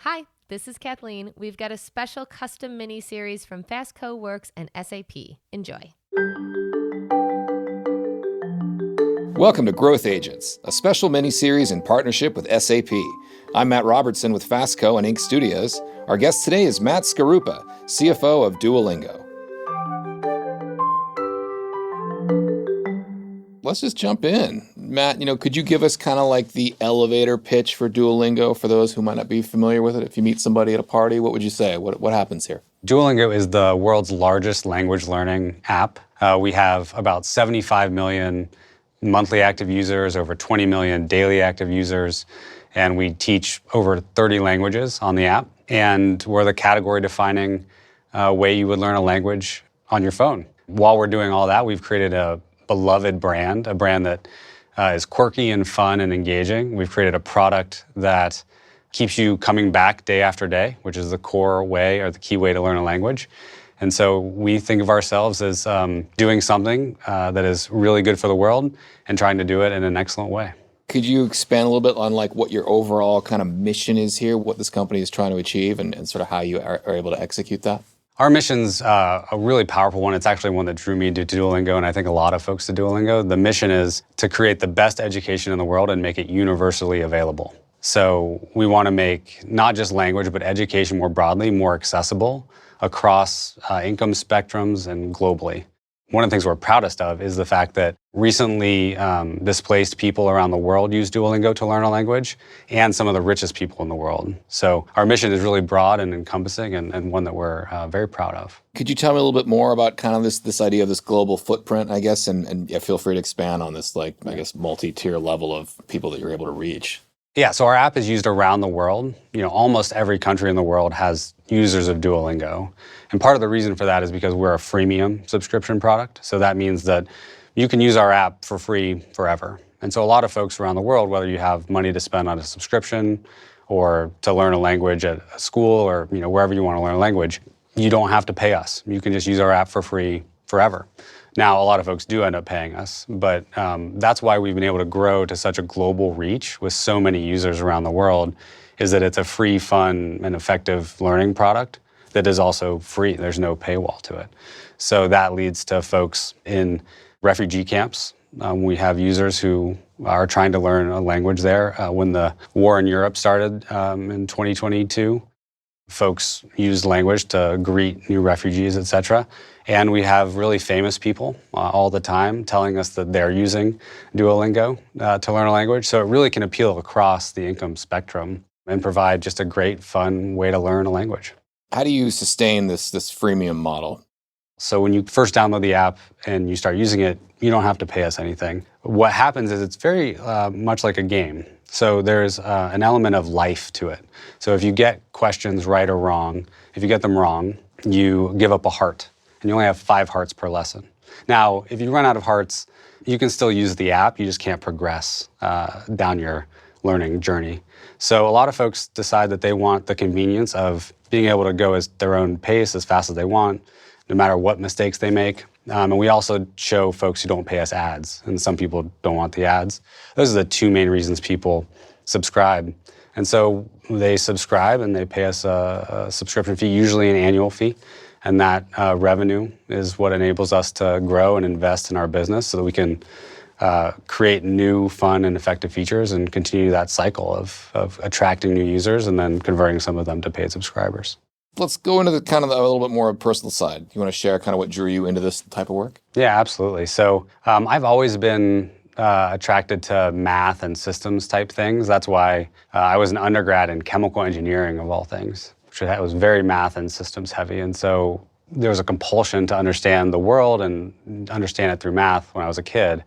Hi, this is Kathleen. We've got a special custom mini-series from FASTCO WORKS and SAP. Enjoy. Welcome to Growth Agents, a special mini-series in partnership with SAP. I'm Matt Robertson with FASTCO and Inc. Studios. Our guest today is Matt Scarupa, CFO of Duolingo. Let's just jump in. Matt, could you give us kind of like the elevator pitch for Duolingo for those who might not be familiar with it? If you meet somebody at a party, what would you say? What happens here? Duolingo is the world's largest language learning app. We have about 75 million monthly active users, over 20 million daily active users, and we teach over 30 languages on the app. And we're the category-defining way you would learn a language on your phone. While we're doing all that, we've created a beloved brand, a brand that is quirky and fun and engaging. We've created a product that keeps you coming back day after day, which is the core way or the key way to learn a language. And so we think of ourselves as doing something that is really good for the world and trying to do it in an excellent way. Could you expand a little bit on like what your overall kind of mission is here, what this company is trying to achieve, and sort of how you are able to execute that? Our mission's a really powerful one. It's actually one that drew me to Duolingo, and I think a lot of folks to Duolingo. The mission is to create the best education in the world and make it universally available. So we want to make not just language, but education more broadly, more accessible across income spectrums and globally. One of the things we're proudest of is the fact that recently displaced people around the world use Duolingo to learn a language, and some of the richest people in the world. So our mission is really broad and encompassing, and one that we're very proud of. Could you tell me a little bit more about kind of this idea of this global footprint, I guess, and feel free to expand on this, like, I guess, multi-tier level of people that you're able to reach? Yeah, so our app is used around the world. Almost every country in the world has users of Duolingo. And part of the reason for that is because we're a freemium subscription product. So that means that you can use our app for free forever. And so a lot of folks around the world, whether you have money to spend on a subscription or to learn a language at a school or wherever you want to learn a language, you don't have to pay us. You can just use our app for free forever. Now, a lot of folks do end up paying us, but that's why we've been able to grow to such a global reach with so many users around the world, is that it's a free, fun, and effective learning product that is also free. There's no paywall to it. So that leads to folks in refugee camps. We have users who are trying to learn a language there. When the war in Europe started in 2022, folks used language to greet new refugees, etc. And we have really famous people all the time telling us that they're using Duolingo to learn a language. So it really can appeal across the income spectrum and provide just a great, fun way to learn a language. How do you sustain this freemium model? So when you first download the app and you start using it, you don't have to pay us anything. What happens is it's very much like a game. So there's an element of life to it. So if you get questions right or wrong, if you get them wrong, you give up a heart. And you only have 5 hearts per lesson. Now, if you run out of hearts, you can still use the app. You just can't progress down your learning journey. So a lot of folks decide that they want the convenience of being able to go at their own pace as fast as they want, no matter what mistakes they make. And we also show folks who don't pay us ads, and some people don't want the ads. Those are the 2 main reasons people subscribe. And so they subscribe and they pay us a subscription fee, usually an annual fee. And that revenue is what enables us to grow and invest in our business so that we can create new, fun, and effective features and continue that cycle of attracting new users and then converting some of them to paid subscribers. Let's go into the kind of a little bit more personal side. You want to share kind of what drew you into this type of work? Yeah, absolutely. So I've always been attracted to math and systems type things. That's why I was an undergrad in chemical engineering, of all things, which was very math and systems heavy. And so there was a compulsion to understand the world and understand it through math when I was a kid.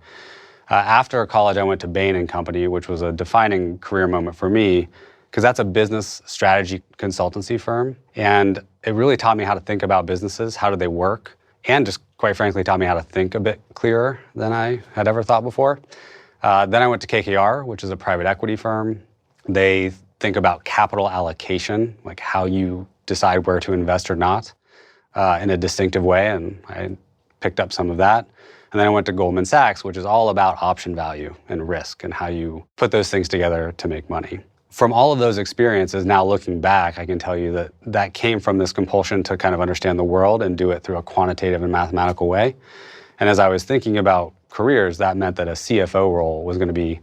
After college, I went to Bain & Company, which was a defining career moment for me, because that's a business strategy consultancy firm. And it really taught me how to think about businesses, how do they work, and just quite frankly taught me how to think a bit clearer than I had ever thought before. Then I went to KKR, which is a private equity firm. They think about capital allocation, like how you decide where to invest or not, in a distinctive way, and I picked up some of that. And then I went to Goldman Sachs, which is all about option value and risk and how you put those things together to make money. from all of those experiences, now looking back, I can tell you that that came from this compulsion to kind of understand the world and do it through a quantitative and mathematical way. And as I was thinking about careers, that meant that a CFO role was going to be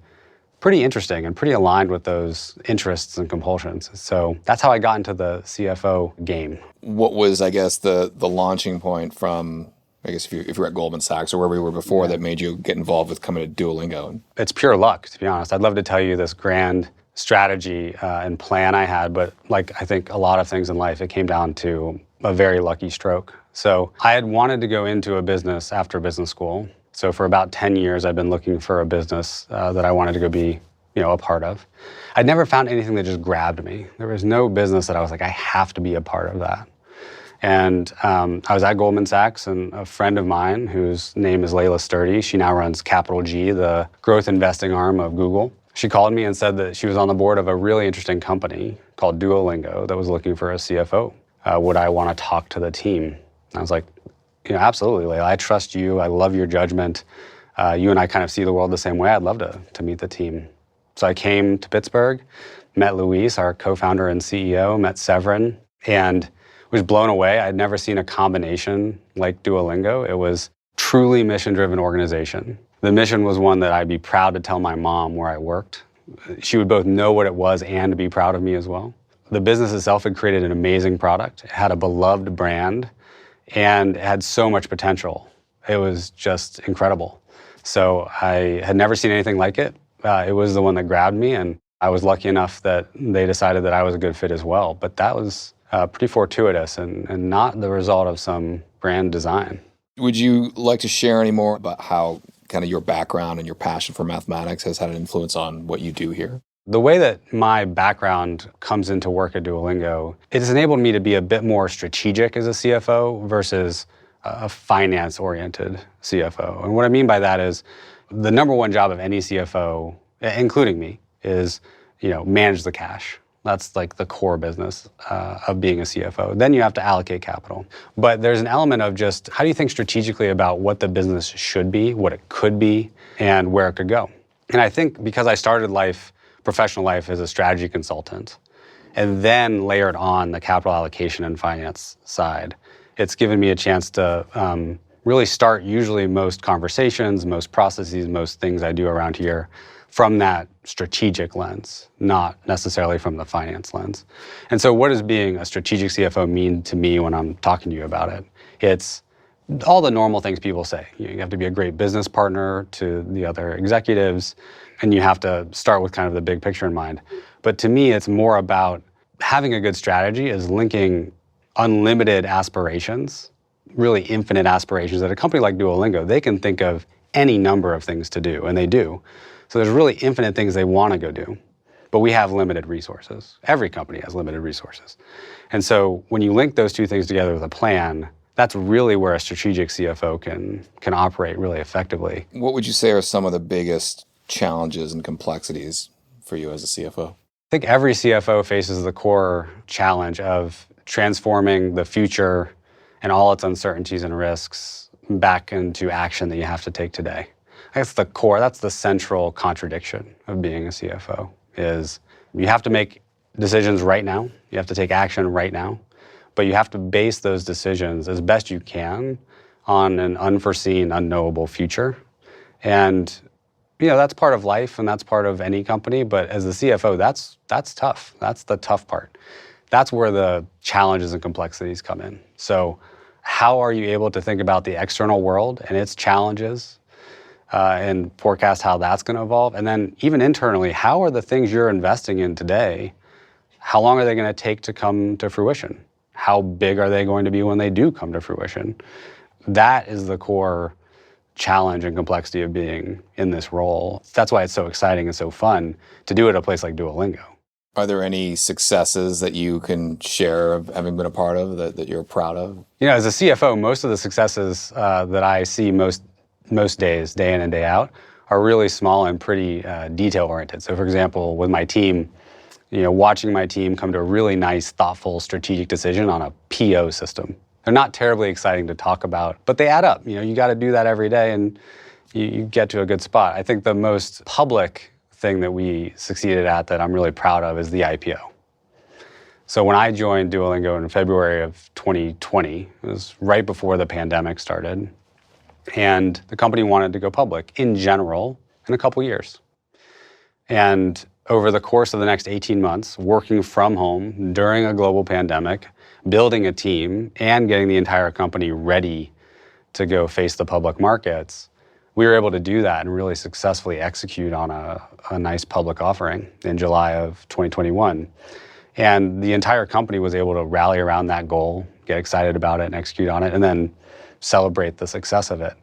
pretty interesting and pretty aligned with those interests and compulsions. So that's how I got into the CFO game. What was, I guess, the launching point from, I guess, if you were at Goldman Sachs or wherever you were before, that made you get involved with coming to Duolingo? It's pure luck, to be honest. I'd love to tell you this grand strategy and plan I had, but like I think a lot of things in life, it came down to a very lucky stroke. So I had wanted to go into a business after business school. So for about 10 years, I've been looking for a business that I wanted to go be, a part of. I'd never found anything that just grabbed me. There was no business that I was like, I have to be a part of that. And I was at Goldman Sachs, and a friend of mine, whose name is Layla Sturdy, she now runs Capital G, the growth investing arm of Google. She called me and said that she was on the board of a really interesting company called Duolingo that was looking for a CFO. Would I want to talk to the team? And I was like, absolutely, Layla. I trust you. I love your judgment. You and I kind of see the world the same way. I'd love to meet the team. So I came to Pittsburgh, met Luis, our co-founder and CEO, met Severin, and was blown away. I'd never seen a combination like Duolingo. It was truly mission-driven organization. The mission was one that I'd be proud to tell my mom where I worked. She would both know what it was and be proud of me as well. The business itself had created an amazing product. It had a beloved brand, and it had so much potential. It was just incredible. So I had never seen anything like it. It was the one that grabbed me, and I was lucky enough that they decided that I was a good fit as well. But that was pretty fortuitous and not the result of some grand design. Would you like to share any more about how kind of your background and your passion for mathematics has had an influence on what you do here? The way that my background comes into work at Duolingo, it has enabled me to be a bit more strategic as a CFO versus a finance-oriented CFO. And what I mean by that is the number one job of any CFO, including me, is manage the cash. That's like the core business of being a CFO. Then you have to allocate capital. But there's an element of just how do you think strategically about what the business should be, what it could be, and where it could go. And I think because I started professional life as a strategy consultant, and then layered on the capital allocation and finance side, it's given me a chance to really start usually most conversations, most processes, most things I do around here from that strategic lens, not necessarily from the finance lens. And so what does being a strategic CFO mean to me when I'm talking to you about it? It's all the normal things people say. You have to be a great business partner to the other executives, and you have to start with kind of the big picture in mind. But to me, it's more about having a good strategy is linking unlimited aspirations, really infinite aspirations. At a company like Duolingo, they can think of any number of things to do, and they do. So there's really infinite things they want to go do, but we have limited resources. Every company has limited resources. And so when you link those two things together with a plan, that's really where a strategic CFO can operate really effectively. What would you say are some of the biggest challenges and complexities for you as a CFO? I think every CFO faces the core challenge of transforming the future and all its uncertainties and risks back into action that you have to take today. I guess that's the central contradiction of being a CFO, is you have to make decisions right now, you have to take action right now, but you have to base those decisions as best you can on an unforeseen, unknowable future. And that's part of life and that's part of any company, but as a CFO, that's tough. That's the tough part. That's where the challenges and complexities come in. So how are you able to think about the external world and its challenges and forecast how that's going to evolve? And then even internally, how are the things you're investing in today, how long are they going to take to come to fruition? How big are they going to be when they do come to fruition? That is the core challenge and complexity of being in this role. That's why it's so exciting and so fun to do it at a place like Duolingo. Are there any successes that you can share of having been a part of that you're proud of? As a CFO, most of the successes that I see most days, day in and day out, are really small and pretty detail-oriented. So for example, with my team, watching my team come to a really nice, thoughtful, strategic decision on a PO system. They're not terribly exciting to talk about, but they add up. You got to do that every day and you get to a good spot. I think the most public thing that we succeeded at that I'm really proud of is the IPO. So when I joined Duolingo in February of 2020, it was right before the pandemic started, and the company wanted to go public in general in a couple years. And over the course of the next 18 months, working from home during a global pandemic, building a team, and getting the entire company ready to go face the public markets, we were able to do that and really successfully execute on a nice public offering in July of 2021. And the entire company was able to rally around that goal, get excited about it and execute on it, and then celebrate the success of it.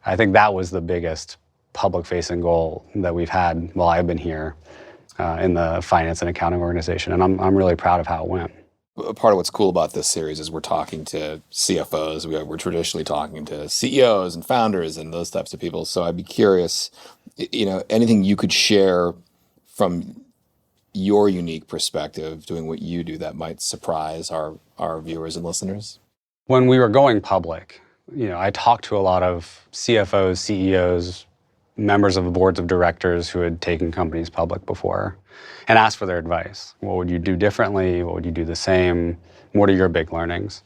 I think that was the biggest public-facing goal that we've had while I've been here in the finance and accounting organization, and I'm really proud of how it went. Part of what's cool about this series is we're talking to CFOs. We're traditionally talking to CEOs and founders and those types of people. So I'd be curious, anything you could share from your unique perspective doing what you do that might surprise our viewers and listeners? When we were going public, I talked to a lot of CFOs, CEOs, members of the boards of directors who had taken companies public before and asked for their advice. What would you do differently? What would you do the same? What are your big learnings?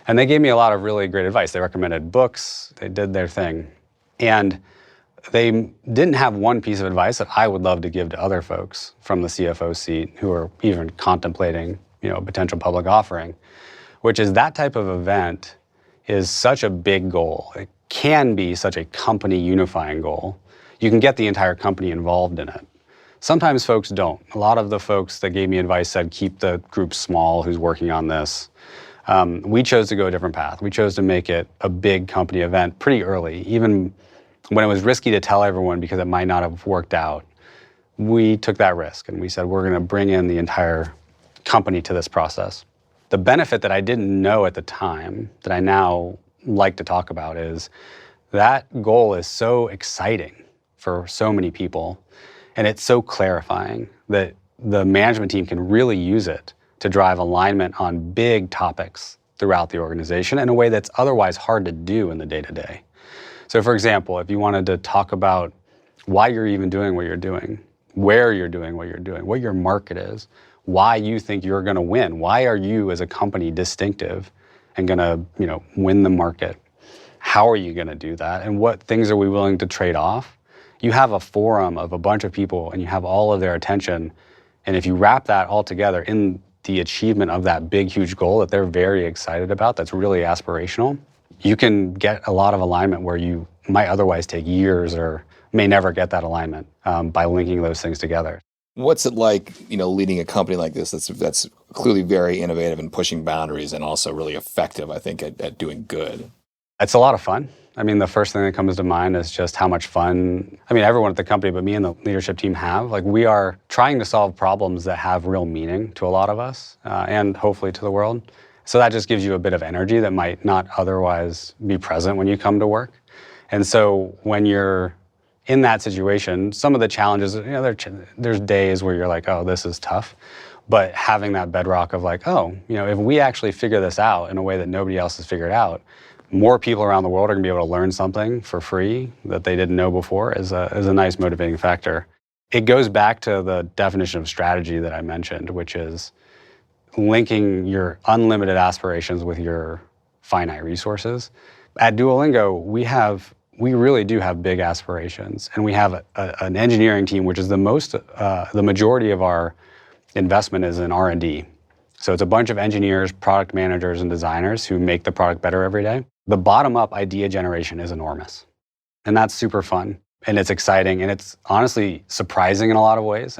And they gave me a lot of really great advice. They recommended books. They did their thing. And they didn't have one piece of advice that I would love to give to other folks from the CFO seat who are even contemplating, a potential public offering, which is that type of event is such a big goal. It can be such a company unifying goal. You can get the entire company involved in it. Sometimes folks don't. A lot of the folks that gave me advice said, keep the group small who's working on this. We chose to go a different path. We chose to make it a big company event pretty early, even when it was risky to tell everyone because it might not have worked out. We took that risk and we said, we're going to bring in the entire company to this process. The benefit that I didn't know at the time that I now like to talk about is that goal is so exciting for so many people, and it's so clarifying that the management team can really use it to drive alignment on big topics throughout the organization in a way that's otherwise hard to do in the day-to-day. So for example, if you wanted to talk about why you're even doing what you're doing, where you're doing what you're doing, what your market is, why you think you're going to win, why are you as a company distinctive and going to win the market, how are you going to do that, and what things are we willing to trade off? You have a forum of a bunch of people and you have all of their attention, and if you wrap that all together in the achievement of that big, huge goal that they're very excited about, that's really aspirational, you can get a lot of alignment where you might otherwise take years or may never get that alignment by linking those things together. What's it like, leading a company like this that's clearly very innovative and pushing boundaries and also really effective, I think, at doing good? It's a lot of fun. I mean, the first thing that comes to mind is just how much fun, everyone at the company, but me and the leadership team have. We are trying to solve problems that have real meaning to a lot of us and hopefully to the world. So that just gives you a bit of energy that might not otherwise be present when you come to work. And so when you're in that situation, some of the challenges, there's days where you're like, oh, this is tough. But having that bedrock of if we actually figure this out in a way that nobody else has figured out, more people around the world are going to be able to learn something for free that they didn't know before is a nice motivating factor. It goes back to the definition of strategy that I mentioned, which is linking your unlimited aspirations with your finite resources. At Duolingo, we really do have big aspirations, and we have an engineering team, which is the majority of our investment is in R&D. So it's a bunch of engineers, product managers, and designers who make the product better every day. The bottom-up idea generation is enormous, and that's super fun, and it's exciting, and it's honestly surprising in a lot of ways.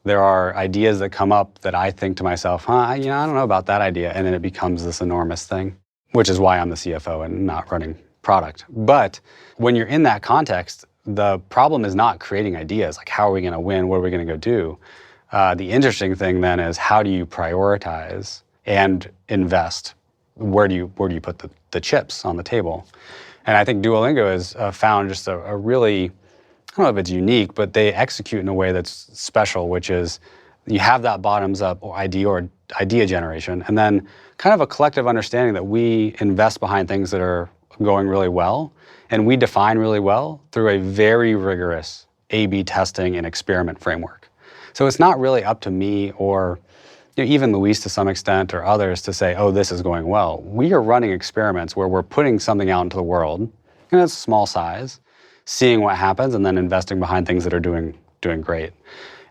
There are ideas that come up that I think to myself, I don't know about that idea, and then it becomes this enormous thing, which is why I'm the CFO and not running product. But when you're in that context, the problem is not creating ideas, like how are we going to win, what are we going to go do? The interesting thing then is how do you prioritize and invest? Where do you put the chips on the table? And I think Duolingo has found just a really, I don't know if it's unique, but they execute in a way that's special, which is you have that bottoms up idea generation, and then kind of a collective understanding that we invest behind things that are going really well, and we define really well through a very rigorous A/B testing and experiment framework. So it's not really up to me or even Luis to some extent or others to say, oh, this is going well. We are running experiments where we're putting something out into the world, and it's small size, seeing what happens, and then investing behind things that are doing great.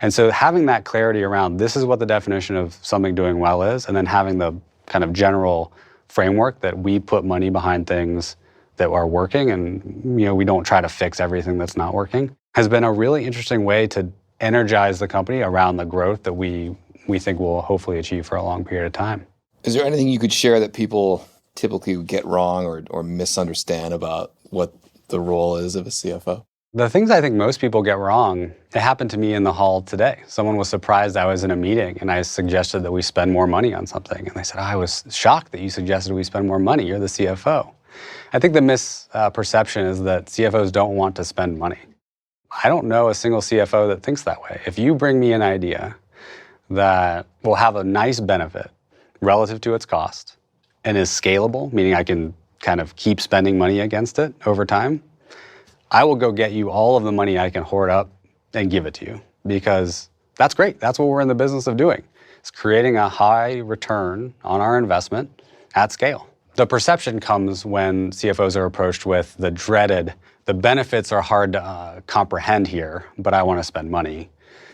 And so having that clarity around this is what the definition of something doing well is, and then having the kind of general framework that we put money behind things that are working, and we don't try to fix everything that's not working, has been a really interesting way to energize the company around the growth that we think we'll hopefully achieve for a long period of time. Is there anything you could share that people typically get wrong or misunderstand about what the role is of a CFO? The things I think most people get wrong, it happened to me in the hall today. Someone was surprised I was in a meeting and I suggested that we spend more money on something. And they said, I was shocked that you suggested we spend more money. You're the CFO. I think the misperception is that CFOs don't want to spend money. I don't know a single CFO that thinks that way. If you bring me an idea that will have a nice benefit relative to its cost and is scalable, meaning I can kind of keep spending money against it over time, I will go get you all of the money I can hoard up and give it to you, because that's great. That's what we're in the business of doing. It's creating a high return on our investment at scale. The perception comes when CFOs are approached with the dreaded, the benefits are hard to comprehend here, but I want to spend money.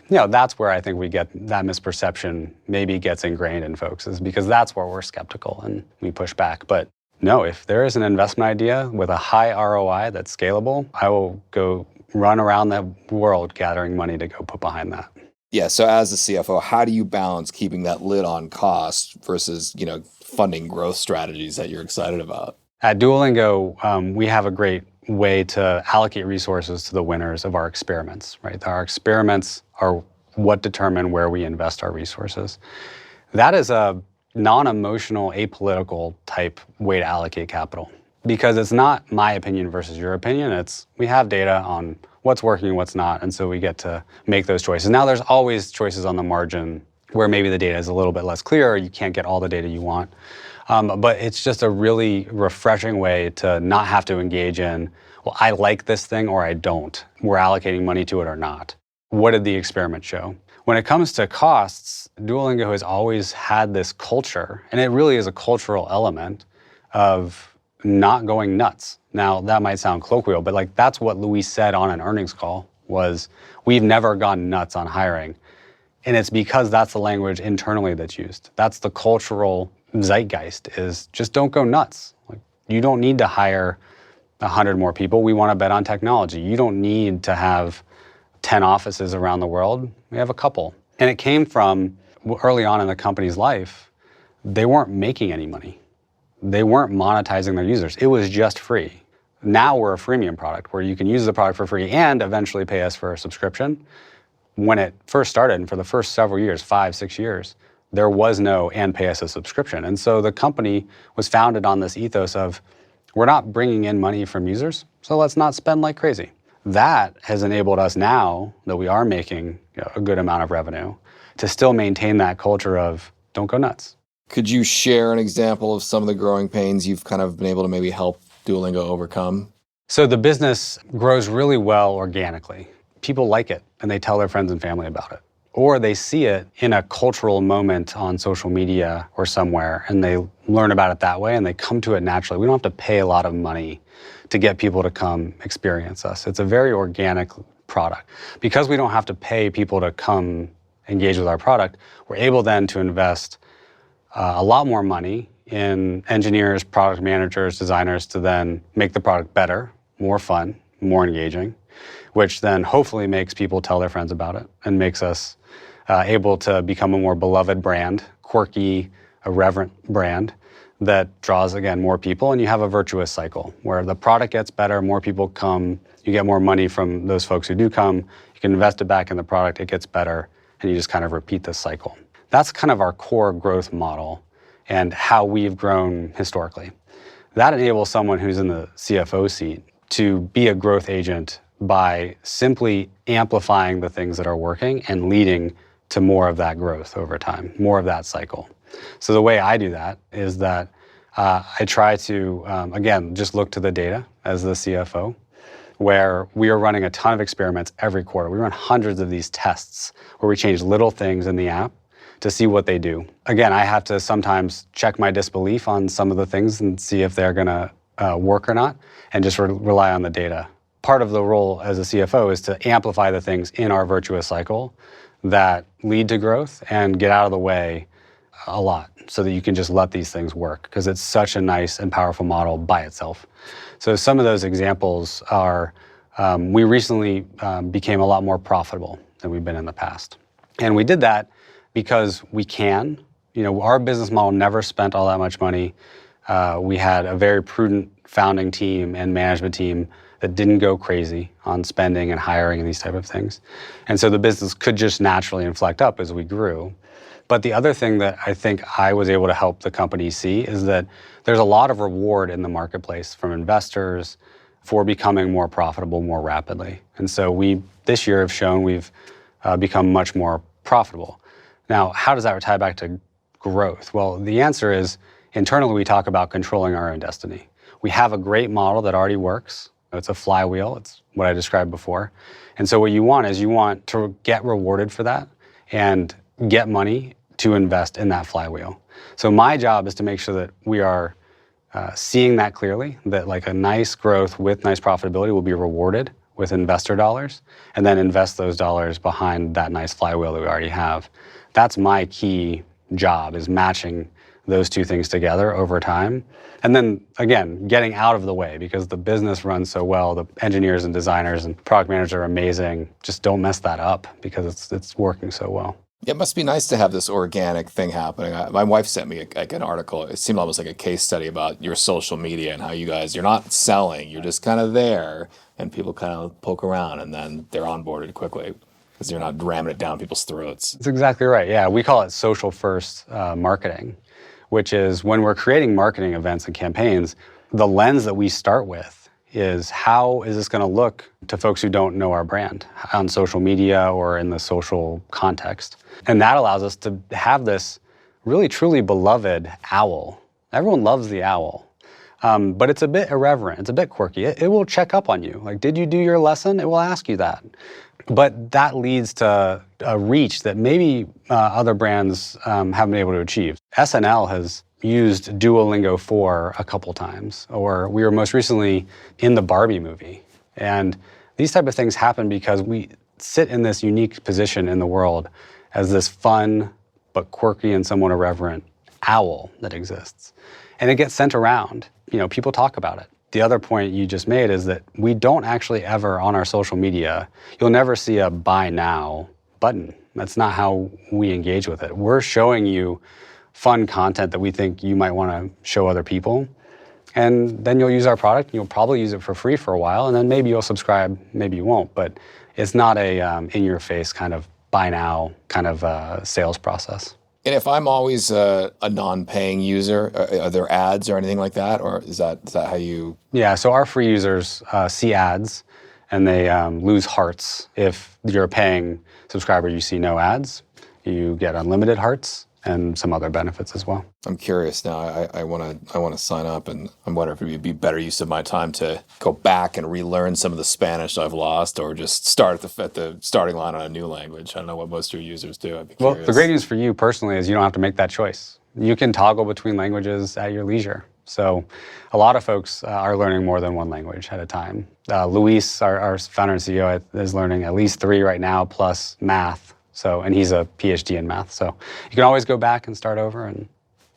That's where I think we get that misperception maybe gets ingrained in folks, is because that's where we're skeptical and we push back. But no, if there is an investment idea with a high ROI that's scalable, I will go run around the world gathering money to go put behind that. Yeah, so as a CFO, how do you balance keeping that lid on cost versus, funding growth strategies that you're excited about? At Duolingo, we have a great way to allocate resources to the winners of our experiments, right? Our experiments are what determine where we invest our resources. That is a non-emotional, apolitical type way to allocate capital, because it's not my opinion versus your opinion. It's we have data on what's working and what's not, and so we get to make those choices. Now, there's always choices on the margin where maybe the data is a little bit less clear, or you can't get all the data you want. But it's just a really refreshing way to not have to engage in, well, I like this thing or I don't. We're allocating money to it or not. What did the experiment show? When it comes to costs, Duolingo has always had this culture, and it really is a cultural element of not going nuts. Now, that might sound colloquial, but that's what Luis said on an earnings call was, we've never gone nuts on hiring. And it's because that's the language internally that's used. That's the cultural zeitgeist, is just don't go nuts. You don't need to hire 100 more people. We want to bet on technology. You don't need to have 10 offices around the world. We have a couple. And it came from early on in the company's life, they weren't making any money. They weren't monetizing their users. It was just free. Now we're a freemium product where you can use the product for free and eventually pay us for a subscription. When it first started, and for the first several years, 5-6 years, there was no and pay us a subscription. And so the company was founded on this ethos of, we're not bringing in money from users, so let's not spend like crazy. That has enabled us now that we are making a good amount of revenue to still maintain that culture of don't go nuts. Could you share an example of some of the growing pains you've kind of been able to maybe help Duolingo overcome? So the business grows really well organically. People like it and they tell their friends and family about it. Or they see it in a cultural moment on social media or somewhere and they learn about it that way and they come to it naturally. We don't have to pay a lot of money to get people to come experience us. It's a very organic product. Because we don't have to pay people to come engage with our product, we're able then to invest a lot more money in engineers, product managers, designers to then make the product better, more fun, more engaging, which then hopefully makes people tell their friends about it and makes us able to become a more beloved brand, quirky, irreverent brand that draws, again, more people. And you have a virtuous cycle where the product gets better, more people come, you get more money from those folks who do come, you can invest it back in the product, it gets better, and you just kind of repeat this cycle. That's kind of our core growth model and how we've grown historically. That enables someone who's in the CFO seat to be a growth agent by simply amplifying the things that are working and leading to more of that growth over time, more of that cycle. So the way I do that is that I try to, again, just look to the data as the CFO. where we are running a ton of experiments every quarter. We run hundreds of these tests where we change little things in the app to see what they do. Again, I have to sometimes check my disbelief on some of the things and see if they're gonna work or not, and just rely on the data. Part of the role as a CFO is to amplify the things in our virtuous cycle that lead to growth and get out of the way a lot so that you can just let these things work, because it's such a nice and powerful model by itself. So some of those examples are, we recently became a lot more profitable than we've been in the past. And we did that because we can. You know, our business model never spent all that much money. We had a very prudent founding team and management team that didn't go crazy on spending and hiring and these type of things. And so the business could just naturally inflect up as we grew. But the other thing that I think I was able to help the company see is that there's a lot of reward in the marketplace from investors for becoming more profitable more rapidly. And so we, this year, have shown we've become much more profitable. Now, how does that tie back to growth? Well, the answer is, internally we talk about controlling our own destiny. We have a great model that already works. It's a flywheel. It's what I described before. And so what you want is you want to get rewarded for that and get money to invest in that flywheel. So my job is to make sure that we are seeing that clearly, that like a nice growth with nice profitability will be rewarded with investor dollars, and then invest those dollars behind that nice flywheel that we already have. That's my key job, is matching those two things together over time. And then again, getting out of the way, because the business runs so well, the engineers and designers and product managers are amazing. Just don't mess that up, because it's working so well. It must be nice to have this organic thing happening. My wife sent me an article. It seemed almost like a case study about your social media and how you're not selling, you're just kind of there, and people kind of poke around, and then they're onboarded quickly because you're not ramming it down people's throats. That's exactly right. Yeah, we call it social first marketing, which is when we're creating marketing events and campaigns, the lens that we start with is, how is this going to look to folks who don't know our brand on social media or in the social context? And that allows us to have this really truly beloved owl. Everyone loves the owl, but it's a bit irreverent. It's a bit quirky. It will check up on you. Like, did you do your lesson? It will ask you that. But that leads to a reach that maybe other brands haven't been able to achieve. SNL has used Duolingo for a couple times, or we were most recently in the Barbie movie. And these type of things happen because we sit in this unique position in the world as this fun but quirky and somewhat irreverent owl that exists. And it gets sent around. You know, people talk about it. The other point you just made is that we don't actually ever, on our social media, you'll never see a buy now button. That's not how we engage with it. We're showing you fun content that we think you might want to show other people. And then you'll use our product, and you'll probably use it for free for a while, and then maybe you'll subscribe, maybe you won't. But it's not a in-your-face kind of buy now kind of sales process. And if I'm always a non-paying user, are there ads or anything like that? Or is that how you... Yeah, so our free users see ads, and they lose hearts. If you're a paying subscriber, you see no ads. You get unlimited hearts and some other benefits as well. I'm curious now. I want to sign up, and I'm wondering if it would be better use of my time to go back and relearn some of the Spanish I've lost, or just start at the starting line on a new language. I don't know what most of your users do. I'd be curious. Well, the great news for you personally is you don't have to make that choice. You can toggle between languages at your leisure. So a lot of folks are learning more than one language at a time. Luis, our founder and CEO, is learning at least 3 right now, plus math. So, and he's a PhD in math. So you can always go back and start over and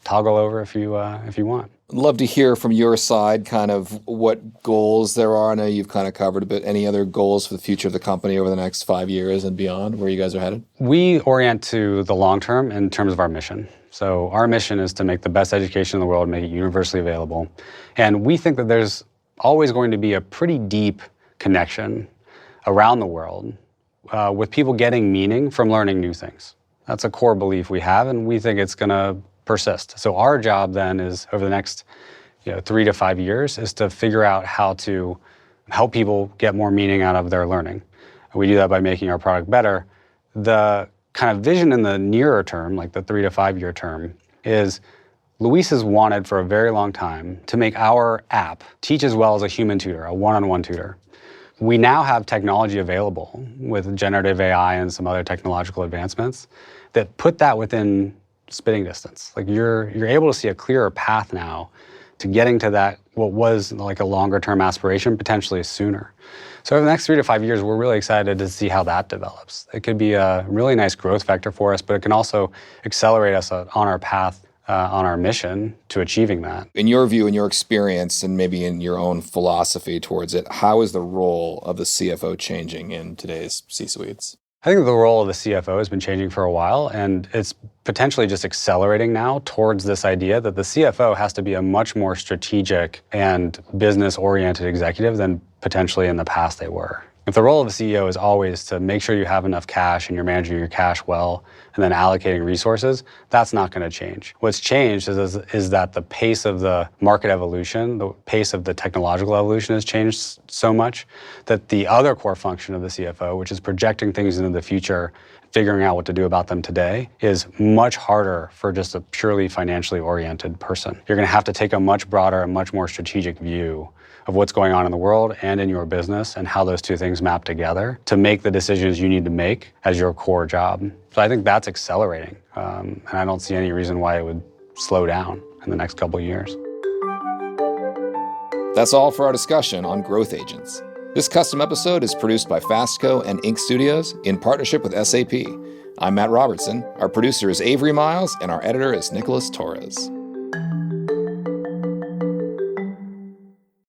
toggle over if you want. I'd love to hear from your side kind of what goals there are. I know you've kind of covered a bit. Any other goals for the future of the company over the next 5 years and beyond, where you guys are headed? We orient to the long term in terms of our mission. So our mission is to make the best education in the world, make it universally available. And we think that there's always going to be a pretty deep connection around the world with people getting meaning from learning new things. That's a core belief we have, and we think it's going to persist. So our job then is, over the next 3 to 5 years, is to figure out how to help people get more meaning out of their learning. And we do that by making our product better. The kind of vision in the nearer term, like the 3 to 5 year term, is Luis has wanted for a very long time to make our app teach as well as a human tutor, a one-on-one tutor, we now have technology available with generative AI and some other technological advancements that put that within spitting distance. Like you're able to see a clearer path now to getting to that, what was like a longer term aspiration, potentially sooner. So over the next 3 to 5 years, we're really excited to see how that develops. It could be a really nice growth vector for us, but it can also accelerate us on our path, on our mission to achieving that. In your view, in your experience, and maybe in your own philosophy towards it, how is the role of the CFO changing in today's C-suites? I think the role of the CFO has been changing for a while, and it's potentially just accelerating now towards this idea that the CFO has to be a much more strategic and business-oriented executive than potentially in the past they were. If the role of the CEO is always to make sure you have enough cash and you're managing your cash well and then allocating resources, that's not going to change. What's changed is that the pace of the market evolution, the pace of the technological evolution has changed so much that the other core function of the CFO, which is projecting things into the future, figuring out what to do about them today, is much harder for just a purely financially oriented person. You're going to have to take a much broader and much more strategic view of what's going on in the world and in your business and how those two things map together to make the decisions you need to make as your core job. So I think that's accelerating, and I don't see any reason why it would slow down in the next couple of years. That's all for our discussion on growth agents. This custom episode is produced by FASTCO and Inc. Studios in partnership with SAP. I'm Matt Robertson, our producer is Avery Miles, and our editor is Nicholas Torres.